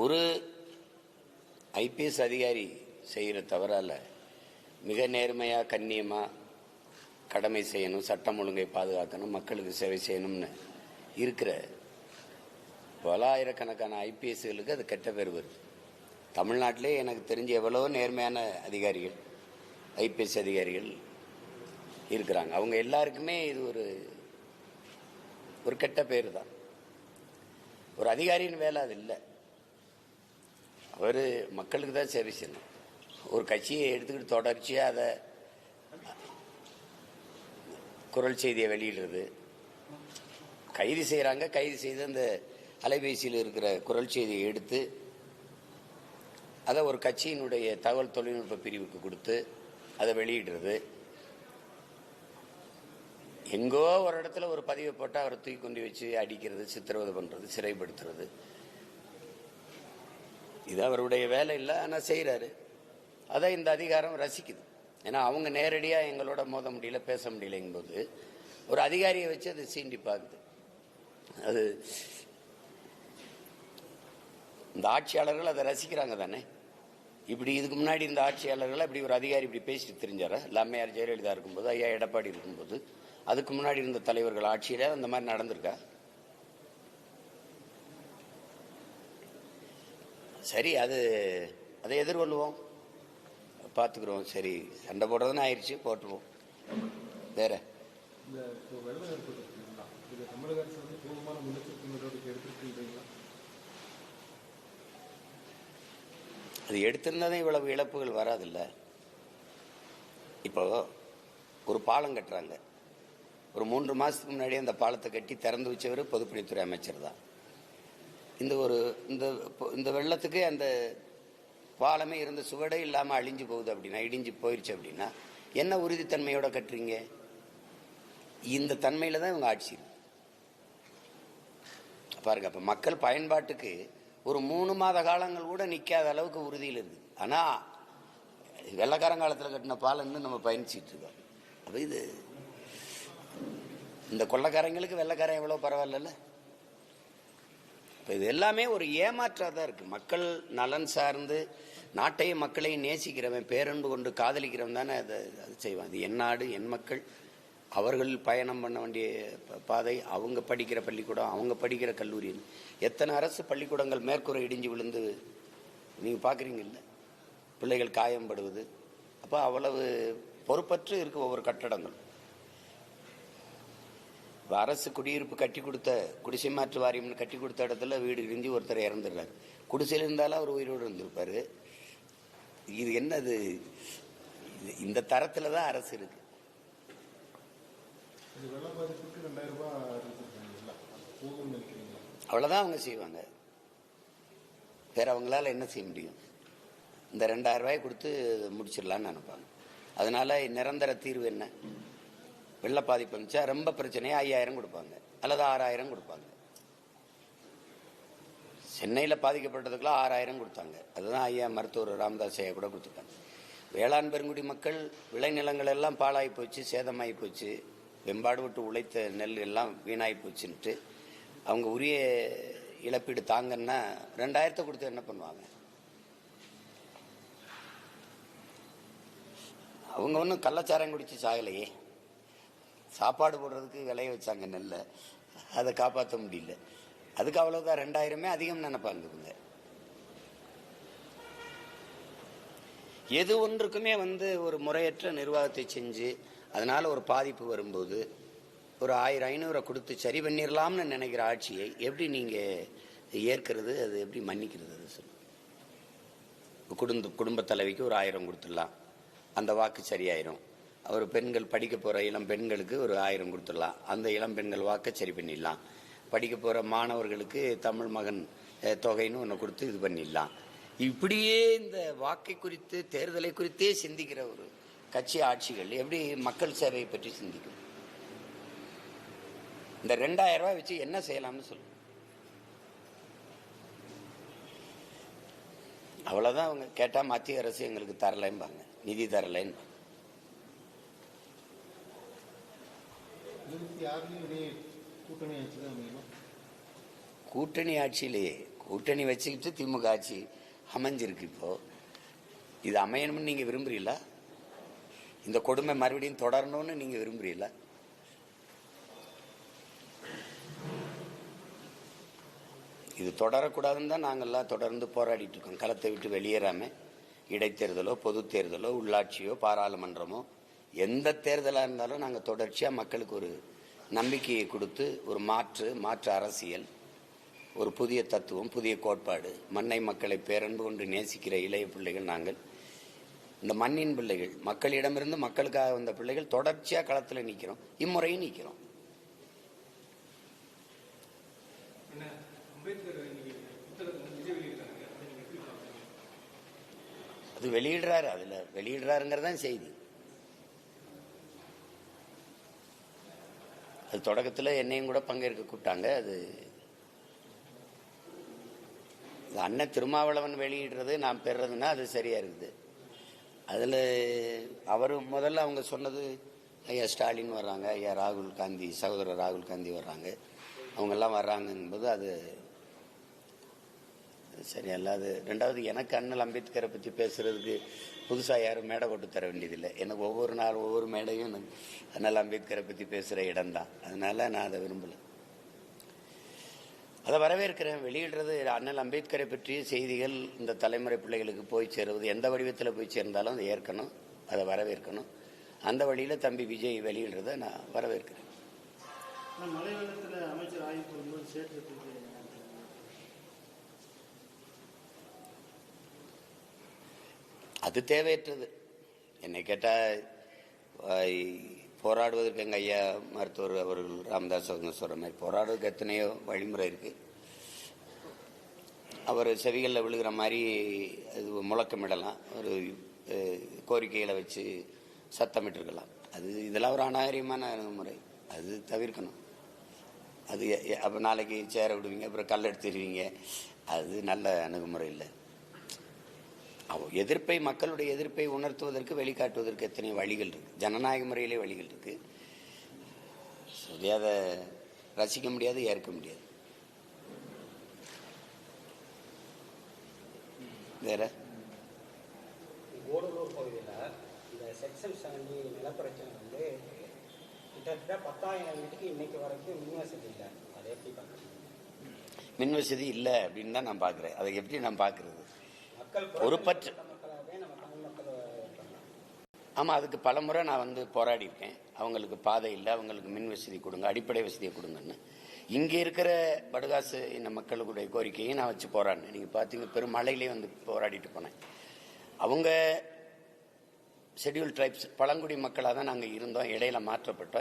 ஒரு ஐபிஎஸ் அதிகாரி செய்கிற தவறால மிக நேர்மையாக கண்ணியமாக கடமை செய்யணும், சட்டம் ஒழுங்கை பாதுகாக்கணும், மக்களுக்கு சேவை செய்யணும்னு இருக்கிற பல ஆயிரக்கணக்கான ஐபிஎஸ்களுக்கு அது கெட்ட பேர் வருது. தமிழ்நாட்டிலே எனக்கு தெரிஞ்ச எவ்வளோ நேர்மையான அதிகாரிகள், ஐபிஎஸ் அதிகாரிகள் இருக்கிறாங்க. அவங்க எல்லாருக்குமே இது ஒரு கெட்ட பேர் தான். ஒரு அதிகாரியின் வேலை அது இல்லை. அவர் மக்களுக்கு தான் சேவை செய்யணும். ஒரு கட்சியை எடுத்துக்கிட்டு தொடர்ச்சியாக அதை குரல் செய்தியை வெளியிடுறது, கைது செய்கிறாங்க, கைது செய்து அந்த அலைபேசியில் இருக்கிற குரல் செய்தியை எடுத்து அதை ஒரு கட்சியினுடைய தகவல் தொழில்நுட்ப பிரிவுக்கு கொடுத்து அதை வெளியிடுறது, எங்கோ ஒரு இடத்துல ஒரு பதிவை போட்டால் அவரை தூக்கி கொண்டு வச்சு அடிக்கிறது, சித்திரவதை பண்ணுறது, சிறைப்படுத்துறது, இது அவருடைய வேலை இல்லை. ஆனால் செய்கிறாரு. அதை இந்த அதிகாரம் ரசிக்குது. ஏன்னா அவங்க நேரடியாக எங்களோட மோத முடியல, பேச முடியலைங்கும்போது ஒரு அதிகாரியை வச்சு அது சீண்டி பார்க்குது. அது இந்த ஆட்சியாளர்கள் அதை ரசிக்கிறாங்க தானே. இப்படி இதுக்கு முன்னாடி இந்த ஆட்சியாளர்கள் இப்படி ஒரு அதிகாரி இப்படி பேசிட்டு தெரிஞ்சாரா? அம்மையார் ஜெயலலிதா இருக்கும்போது, ஐயா எடப்பாடி இருக்கும்போது, அதுக்கு முன்னாடி இருந்த தலைவர்கள் ஆட்சியில அந்த மாதிரி நடந்திருக்கா? சரி, அதை எதிர்கொள்வோம், பார்த்துக்கிறோம். சரி, சண்டை போடுறதுன்னு ஆயிடுச்சு, போட்டுருவோம். வேற அது எடுத்திருந்தாதான் இவ்வளவு இழப்புகள் வராதில்ல. இப்போ ஒரு பாலம் கட்டுறாங்க. ஒரு 3 மாசத்துக்கு முன்னாடி அந்த பாலத்தை கட்டி திறந்து வச்சவர் பொதுப்பணித்துறை அமைச்சர் தான். இந்த வெள்ளத்துக்கு அந்த பாலமே இருந்த சுவடே இல்லாமல் அழிஞ்சு போகுது அப்படின்னா, இடிஞ்சு போயிடுச்சு அப்படின்னா என்ன உறுதித்தன்மையோட கட்டுறீங்க? இந்த தன்மையில தான் இவங்க ஆட்சி பாருங்க. அப்ப மக்கள் பயன்பாட்டுக்கு ஒரு 3 மாத காலங்கள் கூட நிக்காத அளவுக்கு உறுதியில் இருக்குது. ஆனா வெள்ளக்காரங்காலத்தில் கட்டின பாலம்னு நம்ம பயணிச்சிட்டு இருக்கோம். அப்ப இது இந்த கொள்ளக்காரங்களுக்கு வெள்ளக்காரன் எவ்வளவு பரவாயில்ல. இது எல்லாமே ஒரு ஏமாற்றாதான் இருக்கு. மக்கள் நலன் சார்ந்து நாட்டையும் மக்களையும் நேசிக்கிறவன், பேரன்பு கொண்டு காதலிக்கிறவன் தானே அது செய்வான். இது என் நாடு, என் மக்கள், அவர்கள் பயணம் பண்ண வேண்டிய பாதை, அவங்க படிக்கிற பள்ளிக்கூடம், அவங்க படிக்கிற கல்லூரி. எத்தனை அரசு பள்ளிக்கூடங்கள் மேற்கூரை இடிஞ்சு விழுந்து நீங்க பாக்குறீங்கல்ல, பிள்ளைகள் காயம்படுவது. அப்ப அவ்வளவு பொறுப்பற்று இருக்கு ஒவ்வொரு கட்டடங்களும். அரசு குடியிருப்பு கட்டி கொடுத்த, குடிசை மாற்று வாரியம் கட்டி கொடுத்த இடத்துல வீடு இடிஞ்சு ஒருத்தர் இறந்துடுறாரு. குடிசையில் இருந்தாலும் அவர் உயிரோடு இருந்திருப்பாரு. இது என்னது? இந்த தரத்துல தான் அரசு இருக்கு. அவ்வளவுதான் அவங்க செய்வாங்க. வேற அவங்களால என்ன செய்ய முடியும்? இந்த 2000 ரூபாய் கொடுத்து முடிச்சிடலான்னு நினைப்பாங்க. அதனால நிரந்தர தீர்வு என்ன? வெள்ள பாதிப்பு இருந்துச்சா ரொம்ப பிரச்சனையா 5000 கொடுப்பாங்க அல்லது 6000 கொடுப்பாங்க. சென்னையில் பாதிக்கப்பட்டதுக்கெல்லாம் 6000 கொடுத்தாங்க. அதுதான் ஐயா மருத்துவர் ராமதாஸ் ஐயா கூட கொடுத்துருக்காங்க. வேளாண் பெருங்குடி மக்கள் விளைநிலங்கள் எல்லாம் பாழாகி போச்சு, சேதமாகி போச்சு, வெம்பாடு விட்டு உழைத்த நெல் எல்லாம் வீணாகி போச்சுன்ட்டு அவங்க உரிய இழப்பீடு தாங்கன்னா 2000 கொடுத்து என்ன பண்ணுவாங்க? அவங்க ஒன்றும் கள்ளச்சாரம் குடிச்சு சாகலையே. சாப்பாடு போடுறதுக்கு விளைய வச்சாங்க நெல்ல, அதை காப்பாற்ற முடியல. அதுக்கு அவ்வளவுதான் 2000 அதிகம் நினைப்பாங்க இவங்க. எது ஒன்றுக்குமே ஒரு முறையற்ற நிர்வாகத்தை செஞ்சு அதனால ஒரு பாதிப்பு வரும்போது ஒரு 1000-500 கொடுத்து சரி பண்ணிடலாம்னு நினைக்கிற ஆட்சியை எப்படி நீங்க ஏற்கிறது? அது எப்படி மன்னிக்கிறது? அது சொல்லு. குடும்ப தலைவிக்கு ஒரு 1000 கொடுத்துடலாம், அந்த வாக்கு சரியாயிரும். அவர் பெண்கள் படிக்க போகிற இளம் பெண்களுக்கு ஒரு 1000 கொடுத்துடலாம், அந்த இளம் பெண்கள் வாக்கை சரி பண்ணிடலாம். படிக்க போகிற மாணவர்களுக்கு தமிழ் மகன் தொகைன்னு ஒன்று கொடுத்து இது பண்ணிடலாம். இப்படியே இந்த வாக்கை குறித்து, தேர்தலை குறித்தே சிந்திக்கிற ஒரு கட்சி ஆட்சிகள் எப்படி மக்கள் சேவையை பற்றி சிந்திக்கும்? இந்த 2000 ரூபாய் வச்சு என்ன செய்யலாம்னு சொல்லுங்க. அவ்வளோதான். அவங்க கேட்டால் மத்திய அரசு எங்களுக்கு தரலைம்பாங்க, நிதி தரலைன்னு. கூட்டணி ஆட்சியிலேயே கூட்டணி வச்சுக்கிட்டு திமுக ஆட்சி அமைஞ்சிருக்கு. இப்போ இது அமையணும்னு நீங்க விரும்புறீங்களா? இந்த கொடுமை மறுபடியும் தொடரணும்னு நீங்க விரும்புறீங்களா? இது தொடரக்கூடாதுன்னு தான் நாங்கள்லாம் தொடர்ந்து போராடிட்டு இருக்கோம். களத்தை விட்டு வெளியேறாம இடைத்தேர்தலோ பொது தேர்தலோ உள்ளாட்சியோ பாராளுமன்றமோ எந்த தேர்தலாக இருந்தாலும் நாங்கள் தொடர்ச்சியாக மக்களுக்கு ஒரு நம்பிக்கையை கொடுத்து ஒரு மாற்று அரசியல், ஒரு புதிய தத்துவம், புதிய கோட்பாடு, மண்ணை மக்களை பேரன்பு கொண்டு நேசிக்கிற இளைய பிள்ளைகள் நாங்கள். இந்த மண்ணின் பிள்ளைகள், மக்களிடமிருந்து மக்களுக்காக வந்த பிள்ளைகள் தொடர்ச்சியாக களத்தில் நிற்கிறோம். இம்முறையும் நிற்கிறோம். அது வெளியிடுறாரு, அதுல வெளியிடுறாருங்கிறதான் செய்தி. அது தொடக்கத்தில் என்னையும் கூட பங்கேற்க கூப்பிட்டாங்க. அது அண்ணன் திருமாவளவன் வெளியிடுறது நான் பெறுறதுன்னா அது சரியா இருக்குது. அதில் அவர் முதல்ல அவங்க சொன்னது ஐயா ஸ்டாலின் வர்றாங்க, ஐயா ராகுல் காந்தி, சகோதரர் ராகுல் காந்தி வர்றாங்க, அவங்கெல்லாம் வர்றாங்கங்கும்போது அது சரியல்ல. அது ரெண்டாவது, எனக்கு அண்ணல் அம்பேத்கரை பற்றி பேசுறதுக்கு புதுசாக யாரும் மேடை போட்டு தர வேண்டியதில்லை. எனக்கு ஒவ்வொரு நாள் ஒவ்வொரு மேடையும் அண்ணல் அம்பேத்கரை பற்றி பேசுகிற இடம்தான். அதனால நான் அதை விரும்பலை. அதை வரவேற்கிறேன். வெளியிடுறது அண்ணல் அம்பேத்கரை பற்றிய செய்திகள் இந்த தலைமுறை பிள்ளைகளுக்கு போய் சேருவது எந்த வடிவத்தில் போய் சேர்ந்தாலும் அதை ஏற்கணும், அதை வரவேற்கணும். அந்த வழியில் தம்பி விஜய் வெளியிடுறதை நான் வரவேற்கிறேன். மழை வெள்ளத்தில் அமைச்சர் ஆய்வு பண்ணும்போது சேர்த்து அது தேவையற்றது. என்னை கேட்டால் போராடுவதற்கு எங்கள் ஐயா மருத்துவர் அவர்கள் ராமதாஸ் அவங்க சொல்கிற மாதிரி போராடுவதற்கு எத்தனையோ வழிமுறை இருக்குது. அவர் செவிகளில் விழுகிற மாதிரி அது முழக்கமிடலாம், ஒரு கோரிக்கைகளை வச்சு சத்தமிட்டிருக்கலாம். இதெல்லாம் ஒரு அநாகரிகமான அணுகுமுறை, அது தவிர்க்கணும். அது அப்போ நாளைக்கு சேர விடுவீங்க, அப்புறம் கல் எடுத்துடுவீங்க, அது நல்ல அணுகுமுறை இல்லை. எதிர்ப்பை, மக்களுடைய எதிர்ப்பை உணர்த்துவதற்கு வெளிக்காட்டுவதற்கு எத்தனை வழிகள் இருக்கு, ஜனநாயக முறையிலே வழிகள் இருக்கு. அதை ரசிக்க முடியாது, ஏற்க முடியாது. வேற ஓடலூர் பகுதியில் இந்த செக்ஷன் 70 நிலப்பிரச்சனை வந்து கிட்டத்தட்ட 10,000 வீட்டுக்கு இன்னைக்கு வரைக்கும் மின் வசதி இல்லை. அதை எப்படி பார்க்குறீங்க? மின் வசதி இல்லை அப்படின்னு தான் நான் பார்க்குறேன். அதை எப்படி நான் பார்க்குறது? பொறுப்பற்ற ஆமாம், அதுக்கு பல முறை நான் வந்து போராடி இருக்கேன். அவங்களுக்கு பாதை இல்லை, அவங்களுக்கு மின் வசதி கொடுங்க, அடிப்படை வசதியை கொடுங்கன்னு. இங்கே இருக்கிற படுகாசு இந்த மக்களுடைய கோரிக்கையை நான் வச்சு போராடினேன். நீங்கள் பார்த்தீங்க, பெரும் மழையிலே வந்து போராடிட்டு போனேன். அவங்க ஷெட்யூல் ட்ரைப்ஸ், பழங்குடி மக்களாக தான் நாங்கள் இருந்தோம், இடையில மாற்றப்பட்டோம்.